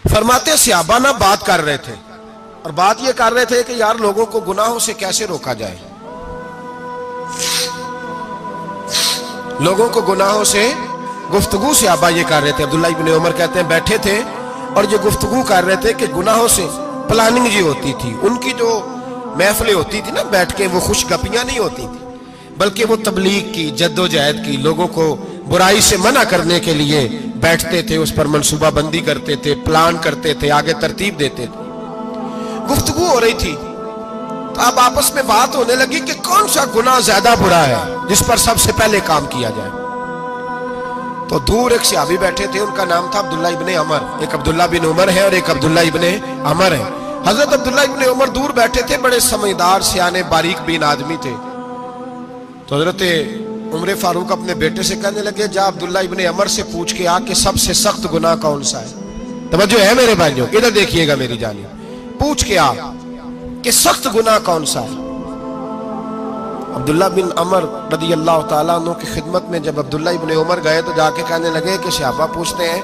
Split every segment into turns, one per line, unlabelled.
فرماتے صحابہ نہ بات کر رہے تھے، اور بات یہ کر رہے تھے کہ یار لوگوں کو گناہوں سے کیسے روکا جائے، لوگوں کو گناہوں سے گفتگو صحابہ یہ کر رہے تھے۔ عبداللہ ابن عمر کہتے ہیں بیٹھے تھے اور یہ گفتگو کر رہے تھے کہ گناہوں سے پلاننگ جی ہوتی تھی، ان کی جو محفلیں ہوتی تھی نا بیٹھ کے، وہ خوش گپیاں نہیں ہوتی تھی بلکہ وہ تبلیغ کی، جد و جہد کی، لوگوں کو برائی سے منع کرنے کے لیے بیٹھتے تھے، اس پر منصوبہ بندی کرتے تھے، پلان کرتے تھے، آگے ترتیب دیتے تھے۔ گفتگو ہو رہی تھی تو اب آپس میں بات ہونے لگی کہ کون سا گناہ زیادہ برا ہے جس پر سب سے پہلے کام کیا جائے۔ تو دور ایک صحابی بیٹھے تھے، ان کا نام تھا عبداللہ ابن عمر، ایک عبداللہ بن عمر ہے اور ایک عبداللہ ابن عمر ہے۔ حضرت عبداللہ ابن عمر دور بیٹھے تھے، بڑے سمجھدار سیانے باریک بین آدمی تھے۔ تو حضرت عمر فاروق اپنے بیٹے سے کہنے لگے جا عبداللہ ابن عمر سے پوچھ کے آ کہ سب سے سخت گناہ کون سا ہے۔ توجہ ہے میرے بھائیوں، ادھر دیکھیے گا میری جانب، پوچھ کے آ کہ سخت گناہ کون سا ہے۔ عبداللہ بن عمر رضی اللہ تعالیٰ عنہ کی خدمت میں جب عبداللہ ابن عمر گئے تو جا کے کہنے لگے کہ صحابہ پوچھتے ہیں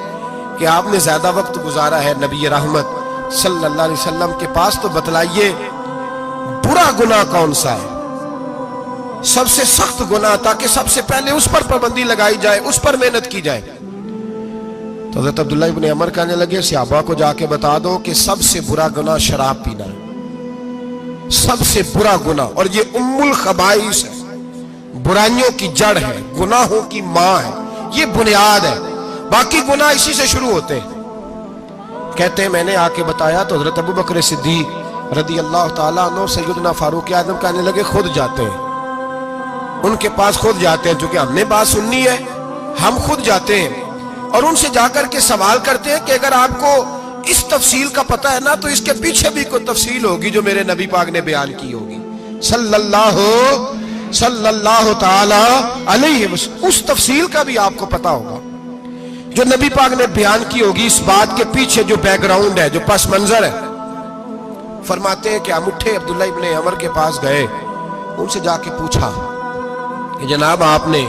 کہ آپ نے زیادہ وقت گزارا ہے نبی رحمت صلی اللہ علیہ وسلم کے پاس، تو بتلائیے برا گناہ کون سا ہے، سب سے سخت گناہ، تاکہ سب سے پہلے اس پر پابندی لگائی جائے، اس پر محنت کی جائے۔ تو حضرت عبداللہ ابن عمر کہنے لگے صحابہ کو جا کے بتا دو کہ سب سے برا گناہ شراب پینا ہے، سب سے برا گناہ، اور یہ ام الخبائث ہے، برائیوں کی جڑ ہے، گناہوں کی ماں ہے، یہ بنیاد ہے، باقی گناہ اسی سے شروع ہوتے ہیں۔ کہتے ہیں میں نے آ کے بتایا تو حضرت ابو بکر صدیق رضی اللہ تعالیٰ عنہ سیدنا فاروق اعظم کہنے لگے خود جاتے ہیں، ان کے پاس خود جاتے ہیں، چونکہ ہم نے بات سننی ہے ہم خود جاتے ہیں اور ان سے جا کر کے سوال کرتے ہیں کہ اگر آپ کو اس تفصیل کا پتہ ہے نا تو اس کے پیچھے بھی کوئی تفصیل ہوگی جو میرے نبی پاک نے بیان کی ہوگی صلی اللہ تعالی علیہ وسلم، اس تفصیل کا بھی آپ کو پتہ ہوگا جو نبی پاک نے بیان کی ہوگی، اس بات کے پیچھے جو بیک گراؤنڈ ہے، جو پس منظر ہے۔ فرماتے ہیں کہ ہم اٹھے، عبداللہ ابن عمر کے پاس گئے، ان سے جا کے پوچھا کہ جناب آپ نے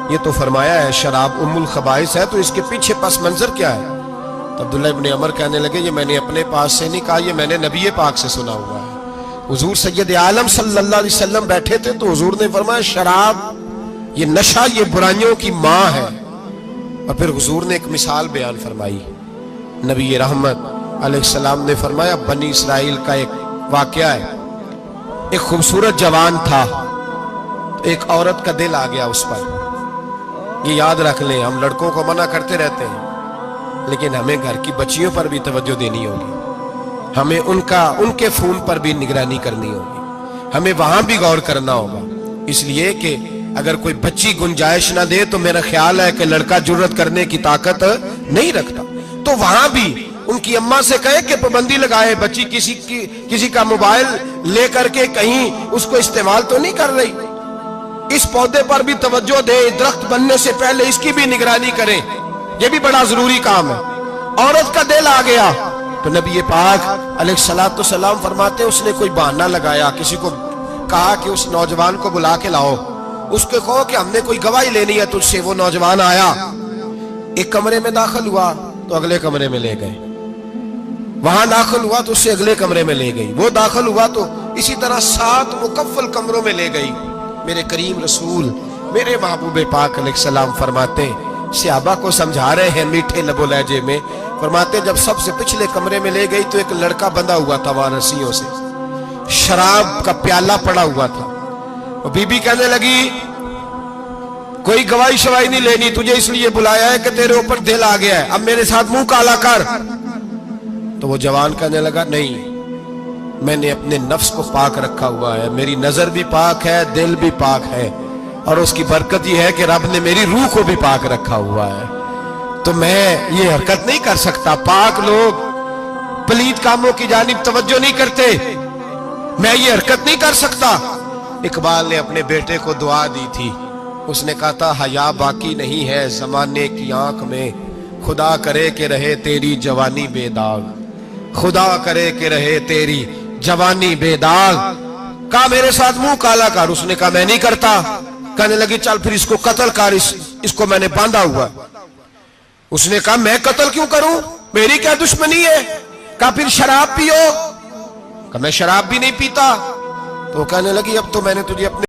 یہ تو فرمایا ہے شراب ام الخبائث ہے، تو اس کے پیچھے پس منظر کیا ہے؟ تو عبداللہ ابن عمر کہنے لگے یہ میں نے اپنے پاس سے نہیں کہا، یہ میں نے نبی پاک سے سنا ہوا ہے۔ حضور سید عالم صلی اللہ علیہ وسلم بیٹھے تھے تو حضور نے فرمایا شراب، یہ نشہ، یہ برائیوں کی ماں ہے۔ اور پھر حضور نے ایک مثال بیان فرمائی، نبی رحمت علیہ السلام نے فرمایا بنی اسرائیل کا ایک واقعہ ہے، ایک خوبصورت جوان تھا، ایک عورت کا دل آ گیا اس پر۔ یہ یاد رکھ لیں، ہم لڑکوں کو منع کرتے رہتے ہیں لیکن ہمیں گھر کی بچیوں پر بھی توجہ دینی ہوگی، ہمیں ان کے فون پر بھی نگرانی کرنی ہوگی، ہمیں وہاں بھی غور کرنا ہوگا، اس لیے کہ اگر کوئی بچی گنجائش نہ دے تو میرا خیال ہے کہ لڑکا جرت کرنے کی طاقت نہیں رکھتا، تو وہاں بھی ان کی اماں سے کہے کہ پابندی لگائے، بچی کسی کا موبائل لے کر کے کہیں اس کو استعمال تو نہیں کر رہی، اس پودے پر بھی توجہ دے، درخت بننے سے پہلے اس کی بھی نگرانی کریں، یہ بھی بڑا ضروری کام ہے۔ عورت کا دل آ گیا تو نبی پاک علیہ الصلوۃ والسلام فرماتے اس نے کوئی بہانہ لگایا، کسی کو کہا کہ اس نوجوان کو بلا کے لاؤ، اس کو کہو کہ ہم نے کوئی گواہی لینی ہے تجھ سے۔ وہ نوجوان آیا، ایک کمرے میں داخل ہوا تو اگلے کمرے میں لے گئے، وہاں داخل ہوا تو اس سے اگلے کمرے میں لے گئی، وہ داخل ہوا تو اسی طرح 7 مکفل کمروں میں لے گئی۔ میرے کریم رسول میرے محبوب پاک علیہ السلام فرماتے صحابہ کو سمجھا رہے ہیں میٹھے لب و لہجے میں، فرماتے جب سب سے پچھلے کمرے میں لے گئی تو ایک لڑکا بندھا ہوا تھا وہاں رسیوں سے، شراب کا پیالہ پڑا ہوا تھا، اور بی بی کہنے لگی کوئی گواہی شواہی نہیں لینی، تجھے اس لیے بلایا ہے کہ تیرے اوپر دل آ گیا ہے، اب میرے ساتھ منہ کالا کر۔ تو وہ جوان کہنے لگا نہیں، میں نے اپنے نفس کو پاک رکھا ہوا ہے، میری نظر بھی پاک ہے، دل بھی پاک ہے، اور اس کی برکت یہ ہے کہ رب نے میری روح کو بھی پاک رکھا ہوا ہے، تو میں یہ حرکت نہیں کر سکتا۔ پاک لوگ پلید کاموں کی جانب توجہ نہیں کرتے، میں یہ حرکت نہیں کر سکتا۔ اقبال نے اپنے بیٹے کو دعا دی تھی، اس نے کہا تھا حیا باقی نہیں ہے زمانے کی آنکھ میں، خدا کرے کہ رہے تیری جوانی بے داغ، خدا کرے کہ رہے تیری جوانی بے داغ۔ کہا میرے ساتھ منہ کالا کر، اس نے کہا میں نہیں کرتا۔ کہنے لگی چل پھر اس کو قتل کر، اس کو میں نے باندھا ہوا۔ اس نے کہا میں قتل کیوں کروں، میری کیا دشمنی ہے؟ کہا پھر شراب پیو؟ کہا میں شراب بھی نہیں پیتا۔ تو کہنے لگی اب تو میں نے تجھے اپنے